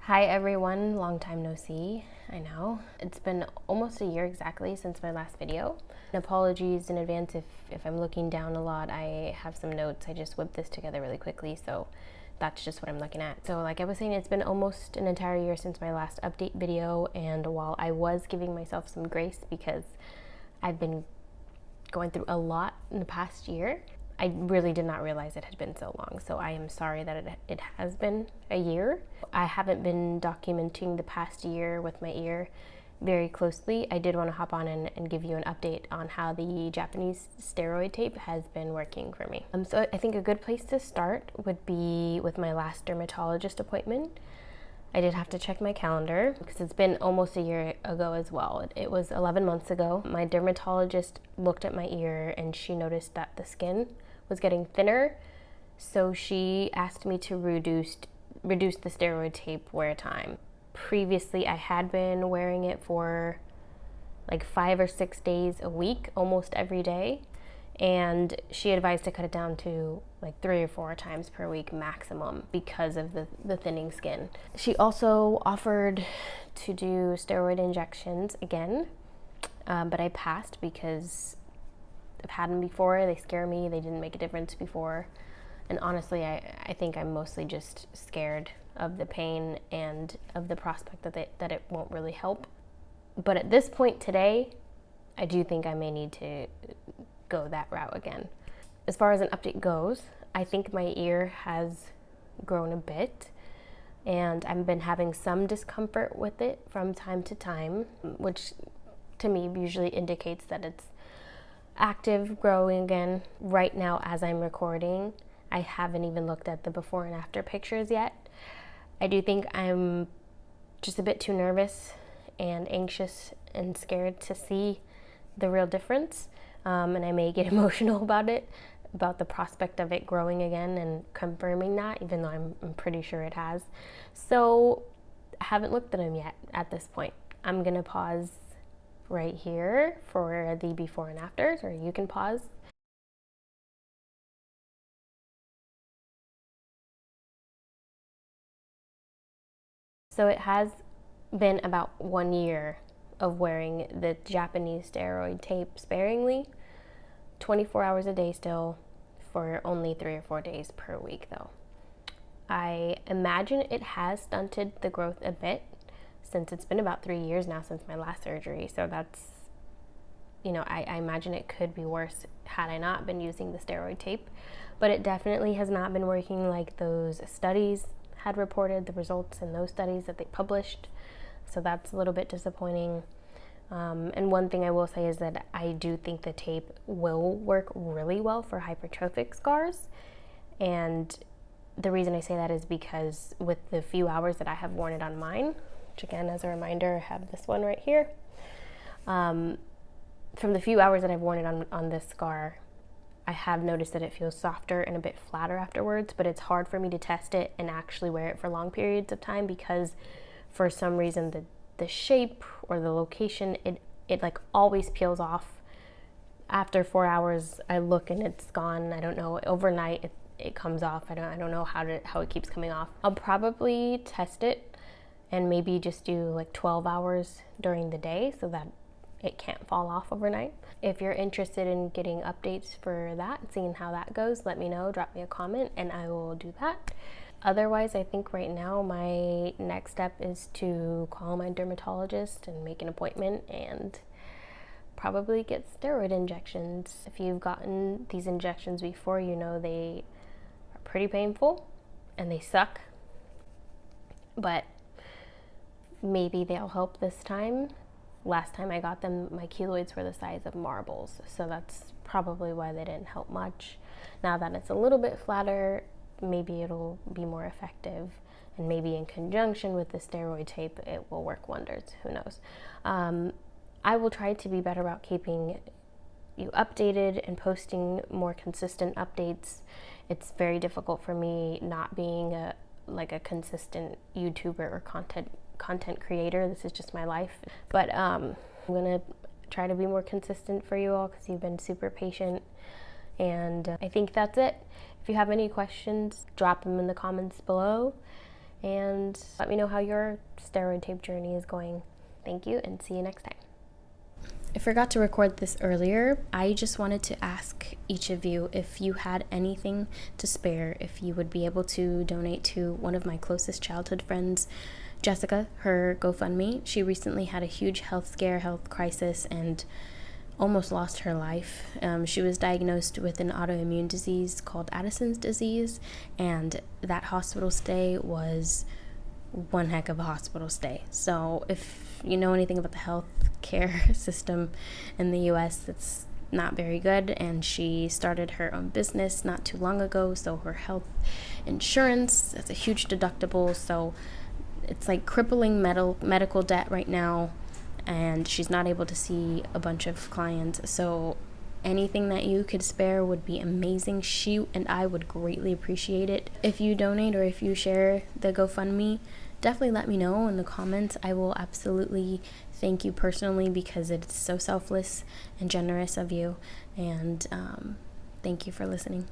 Hi everyone, long time no see. I know. It's been almost a year exactly since my last video. And apologies in advance if I'm looking down a lot. I have some notes. I just whipped this together really quickly, so that's just what I'm looking at. So like I was saying, it's been almost an entire year since my last update video, and while I was giving myself some grace because I've been going through a lot in the past year, I really did not realize it had been so long, so I am sorry that it has been a year. I haven't been documenting the past year with my ear very closely. I did want to hop on and give you an update on how the Japanese steroid tape has been working for me. So I think a good place to start would be with my last dermatologist appointment. I did have to check my calendar because it's been almost a year ago as well. It was 11 months ago. My dermatologist looked at my ear and she noticed that the skin was getting thinner. So she asked me to reduce the steroid tape wear time. Previously, I had been wearing it for like 5 or 6 days a week, almost every day. And she advised to cut it down to like 3 or 4 times per week maximum because of the thinning skin. She also offered to do steroid injections again, but I passed because I've had them before. They scare me. They didn't make a difference before. And honestly, I think I'm mostly just scared of the pain and of the prospect that it won't really help. But at this point today, I do think I may need to go that route again. As far as an update goes, I think my ear has grown a bit and I've been having some discomfort with it from time to time, which to me usually indicates that it's active growing again. Right now as I'm recording, I haven't even looked at the before and after pictures yet. I do think I'm just a bit too nervous and anxious and scared to see the real difference. And I may get emotional about it, about the prospect of it growing again and confirming that, even though I'm pretty sure it has. So I haven't looked at them yet at this point. I'm gonna pause right here for the before and afters, or you can pause. So it has been about 1 year of wearing the Japanese steroid tape sparingly, 24 hours a day still, for only 3 or 4 days per week though. I imagine it has stunted the growth a bit since it's been about 3 years now since my last surgery. So that's, I imagine it could be worse had I not been using the steroid tape, but it definitely has not been working like those studies had reported, the results in those studies that they published. So that's a little bit disappointing. And one thing I will say is that I do think the tape will work really well for hypertrophic scars. And the reason I say that is because with the few hours that I have worn it on mine, which again, as a reminder, I have this one right here. From the few hours that I've worn it on this scar, I have noticed that it feels softer and a bit flatter afterwards, but it's hard for me to test it and actually wear it for long periods of time because for some reason the shape or the location, it like always peels off. After 4 hours, I look and it's gone. I don't know, overnight it comes off. I don't know how it keeps coming off. I'll probably test it and maybe just do like 12 hours during the day so that it can't fall off overnight. If you're interested in getting updates for that, seeing how that goes, let me know, drop me a comment and I will do that. Otherwise, I think right now my next step is to call my dermatologist and make an appointment and probably get steroid injections. If you've gotten these injections before, you know they are pretty painful and they suck, but maybe they'll help this time. Last time I got them, my keloids were the size of marbles, so that's probably why they didn't help much. Now that it's a little bit flatter, maybe it'll be more effective, and maybe in conjunction with the steroid tape, it will work wonders. Who knows? I will try to be better about keeping you updated and posting more consistent updates. It's very difficult for me not being a consistent YouTuber or content creator. This is just my life. But I'm gonna try to be more consistent for you all because you've been super patient. And I think that's it. If you have any questions, drop them in the comments below. and let me know how your steroid tape journey is going. Thank you, and see you next time. I forgot to record this earlier. I just wanted to ask each of you if you had anything to spare, if you would be able to donate to one of my closest childhood friends, Jessica, her GoFundMe. She recently had a huge health crisis, and almost lost her life. She was diagnosed with an autoimmune disease called Addison's disease, and that hospital stay was one heck of a hospital stay. So if you know anything about the health care system in the US, it's not very good, and she started her own business not too long ago, so her health insurance, that's a huge deductible, so it's like crippling medical debt right now, and she's not able to see a bunch of clients. So anything that you could spare would be amazing. She and I would greatly appreciate it. If you donate or if you share the GoFundMe, definitely let me know in the comments. I will absolutely thank you personally, because it's so selfless and generous of you. And thank you for listening.